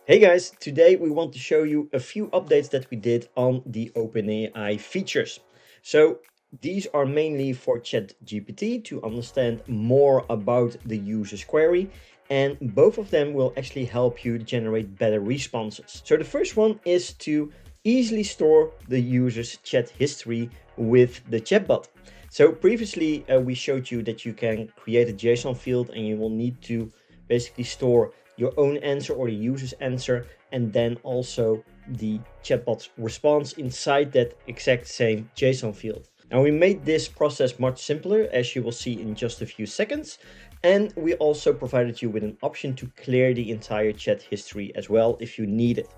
Hey guys, today we want to show you a few updates that we did on the OpenAI features. So these are mainly for ChatGPT to understand more about the user's query, and both of them will actually help you generate better responses. So the first one is to easily store the user's chat history with the chatbot. So previously we showed you that you can create a JSON field and you will need to basically store your own answer or the user's answer, and then also the chatbot's response inside that exact same JSON field. Now we made this process much simpler, as you will see in just a few seconds, and we also provided you with an option to clear the entire chat history as well if you need it.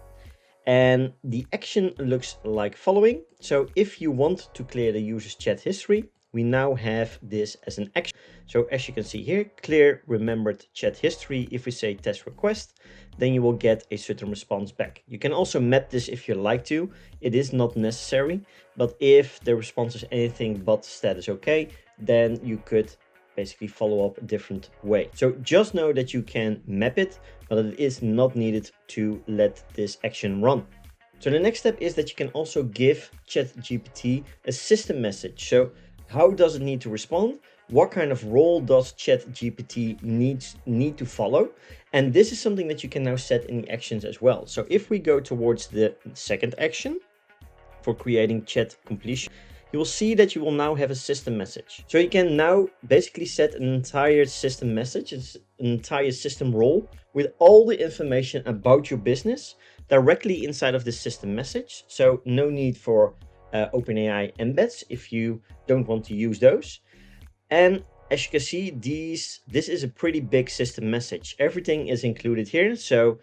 And the action looks like following. So if you want to clear the user's chat history, we now have this as an action. So as you can see here, clear remembered chat history. If we say test request, then you will get a certain response back. You can also map this if you like to. It is not necessary, but if the response is anything but status okay, then you could basically follow up a different way. So just know that you can map it, but it is not needed to let this action run. So the next step is that you can also give ChatGPT a system message. So how does it need to respond? What kind of role does ChatGPT need to follow? And this is something that you can now set in the actions as well. So if we go towards the second action for creating chat completion, you will see that you will now have a system message. So you can now basically set an entire system message, it's an entire system role with all the information about your business directly inside of the system message. So no need for OpenAI embeds if you don't want to use those. And as you can see, this is a pretty big system message. Everything is included here. So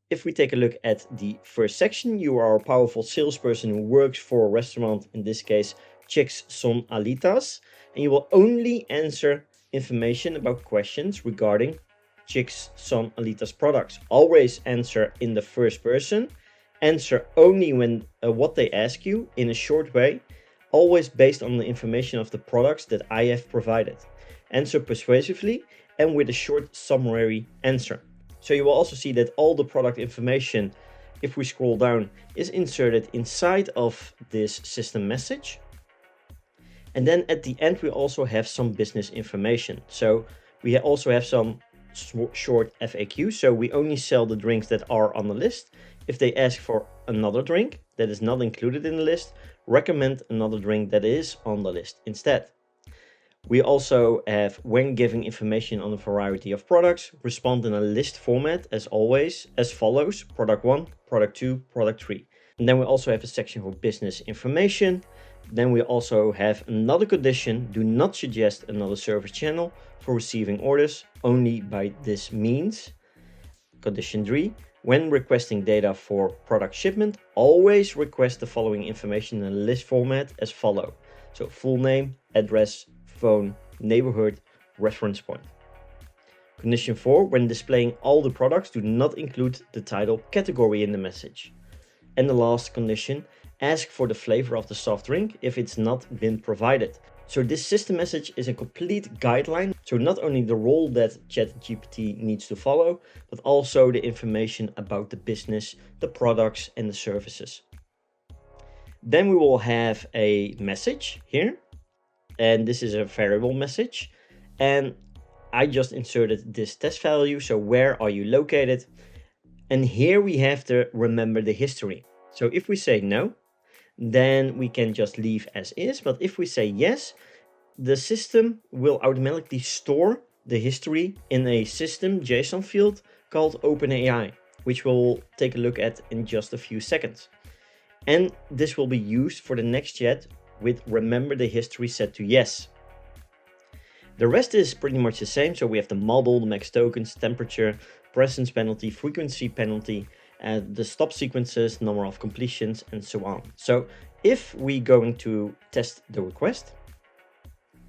if we take a look at the first section, you are a powerful salesperson who works for a restaurant, in this case, Chicks Son Alitas, and you will only answer information about questions regarding Chicks Son Alitas products. Always answer in the first person, answer only when what they ask you in a short way, always based on the information of the products that I have provided. Answer persuasively and with a short summary answer. So you will also see that all the product information, if we scroll down, is inserted inside of this system message. And then at the end, we also have some business information. So we also have some short FAQ. So we only sell the drinks that are on the list. If they ask for another drink that is not included in the list, recommend another drink that is on the list instead. We also have, when giving information on a variety of products, respond in a list format as always, as follows: product 1, product 2, product 3. And then we also have a section for business information. Then we also have another condition: do not suggest another service channel for receiving orders, only by this means. Condition 3, when requesting data for product shipment, always request the following information in a list format as follow. So full name, address, phone, neighborhood, reference point. Condition 4, when displaying all the products, do not include the title category in the message. And the last condition, ask for the flavor of the soft drink if it's not been provided. So this system message is a complete guideline. So not only the role that ChatGPT needs to follow, but also the information about the business, the products and the services. Then we will have a message here. And this is a variable message, and I just inserted this test value. So where are you located? And here we have to remember the history. So if we say no, then we can just leave as is. But if we say yes, the system will automatically store the history in a system JSON field called OpenAI, which we'll take a look at in just a few seconds. And this will be used for the next chat with remember the history set to yes. The rest is pretty much the same. So we have the model, the max tokens, temperature, presence penalty, frequency penalty, the stop sequences, number of completions, and so on. So if we going to test the request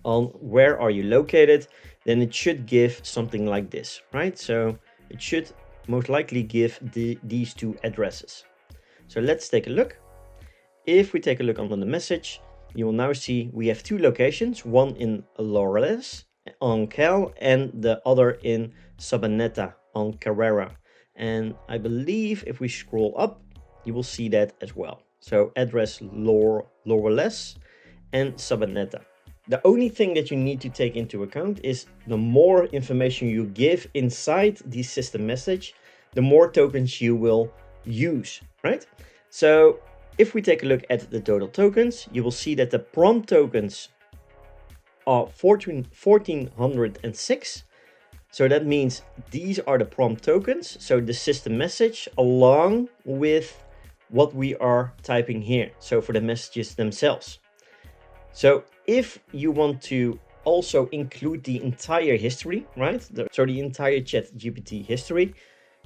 on where are you located, then it should give something like this, right? So it should most likely give these two addresses. So let's take a look. If we take a look on the message, you will now see we have two locations, one in Laurels on Cal and the other in Sabaneta on Carrera. And I believe if we scroll up, you will see that as well. So address lowerless and subnetta. The only thing that you need to take into account is the more information you give inside the system message, the more tokens you will use, right? So if we take a look at the total tokens, you will see that the prompt tokens are 1406. So that means these are the prompt tokens. So the system message along with what we are typing here. So for the messages themselves. So if you want to also include the entire history, right? So the entire ChatGPT history,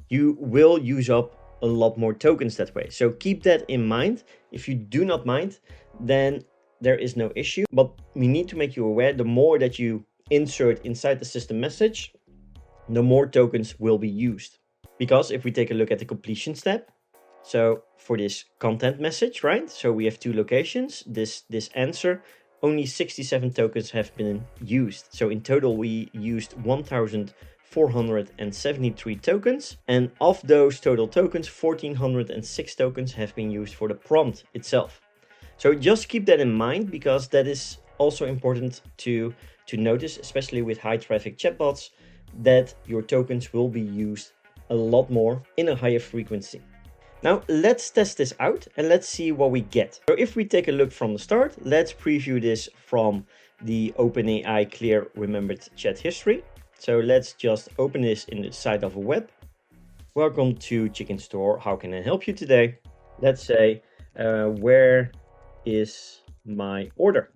you will use up a lot more tokens that way. So keep that in mind. If you do not mind, then there is no issue. But we need to make you aware, the more that you insert inside the system message, the more tokens will be used. Because if we take a look at the completion step, so for this content message, right? So we have two locations, this answer, only 67 tokens have been used. So in total, we used 1,473 tokens. And of those total tokens, 1,406 tokens have been used for the prompt itself. So just keep that in mind, because that is also important to notice, especially with high traffic chatbots, that your tokens will be used a lot more in a higher frequency. Now let's test this out and let's see what we get. So if we take a look from the start, let's preview this from the OpenAI Clear Remembered Chat History. So let's just open this in the side of a web. Welcome to Chicken Store. How can I help you today? Let's say, where is my order?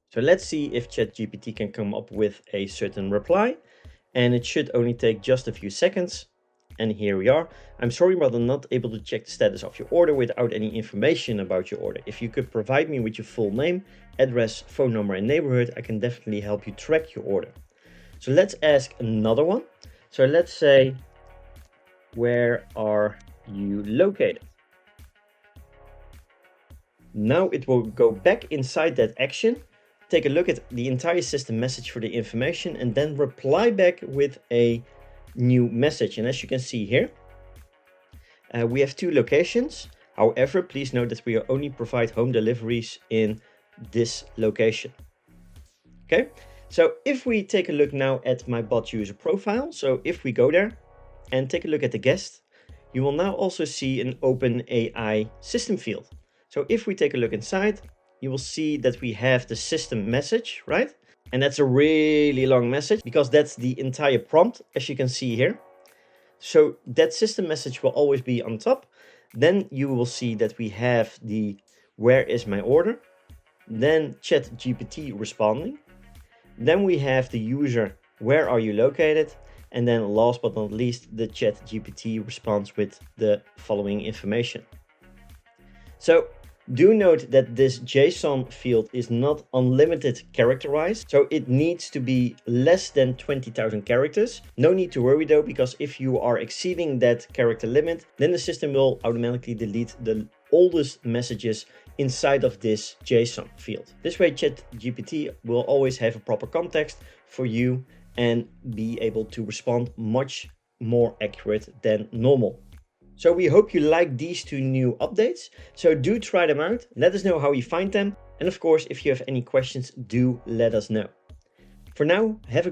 So let's see if ChatGPT can come up with a certain reply, and it should only take just a few seconds. And here we are. I'm sorry, but I'm not able to check the status of your order without any information about your order. If you could provide me with your full name, address, phone number, and neighborhood, I can definitely help you track your order. So let's ask another one. So let's say, where are you located? Now it will go back inside that action, take a look at the entire system message for the information, and then reply back with a new message. And as you can see here, we have two locations. However, please note that we only provide home deliveries in this location. Okay, so if we take a look now at my bot user profile, so if we go there and take a look at the guest, you will now also see an OpenAI system field. So if we take a look inside, you will see that we have the system message, right? And that's a really long message because that's the entire prompt, as you can see here. So that system message will always be on top. Then you will see that we have the where is my order? Then ChatGPT responding. Then we have the user, where are you located? And then last but not least, the ChatGPT responds with the following information. So do note that this JSON field is not unlimited characterized, so it needs to be less than 20,000 characters. No need to worry though, because if you are exceeding that character limit, then the system will automatically delete the oldest messages inside of this JSON field. This way ChatGPT will always have a proper context for you and be able to respond much more accurate than normal. So we hope you like these two new updates. So do try them out. Let us know how you find them. And of course, if you have any questions, do let us know. For now, have a great